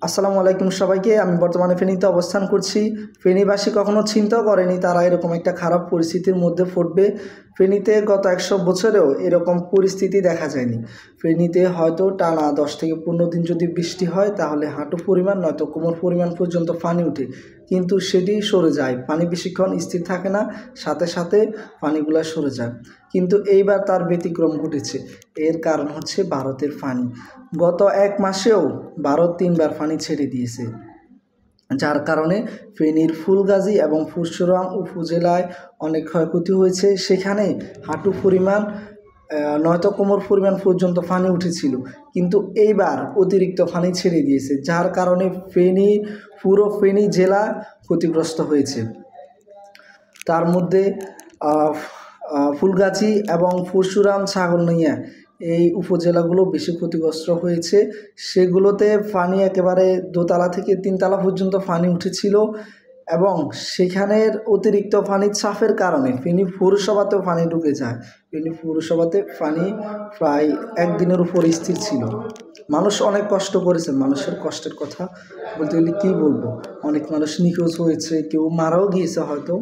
আসসালামু আলাইকুম সবাইকে। আমি বর্তমানে ফেনীতে অবস্থান করছি। ফেনীবাসী কখনো চিন্তাও করেনি তারা এরকম একটা খারাপ পরিস্থিতির মধ্যে পড়বে। ফেনীতে গত 100 বছরেও এরকম পরিস্থিতি দেখা যায়নি। ফেনীতে হয়তো টানা 10 থেকে 15 দিন যদি বৃষ্টি হয় তাহলে হাঁটু পরিমাণ নয়তো কোমর পরিমাণ পর্যন্ত পানি ওঠে, কিন্তু সেটি সরে যায়। পানি বেশিক্ষণ স্থির থাকে না, সাথে সাথে পানিগুলো সরে যায়। কিন্তু এইবার তার ব্যতিক্রম ঘটেছে। এর কারণ হচ্ছে ভারতের পানি। গত 1 মাসেও ভারত 3 বার পানি ছেড়ে দিয়েছে, যার কারণে ফেনীর ফুলগাজী এবং পরশুরাম উপজেলায় অনেক ক্ষয়ক্ষতি হয়েছে। সেখানে হাঁটু পরিমাণ নয়তো কোমর পরিমাণ পর্যন্ত পানি উঠেছিল, কিন্তু এইবার অতিরিক্ত পানি ছেড়ে দিয়েছে, যার কারণে পুরো ফেনী জেলা ক্ষতিগ্রস্ত হয়েছে। তার মধ্যে ফুলগাজী এবং পরশুরাম ছাগলনাইয়া এই উপজেলাগুলো বেশি ক্ষতিগ্রস্ত হয়েছে। সেগুলোতে পানি একেবারে 2 তলা থেকে 3 তলা পর্যন্ত পানি উঠেছিল এবং সেখানের অতিরিক্ত পানির চাপের কারণে ফেনী পৌরসভাতেও পানি ঢুকে যায়। ফেনী পৌরসভাতে পানি প্রায় 1 দিনের উপর স্থির ছিল। মানুষ অনেক কষ্ট করেছে। মানুষের কষ্টের কথা বলতে গেলে কী বলবো, অনেক মানুষ নিখোঁজ হয়েছে, কেউ মারাও গিয়েছে হয়তো।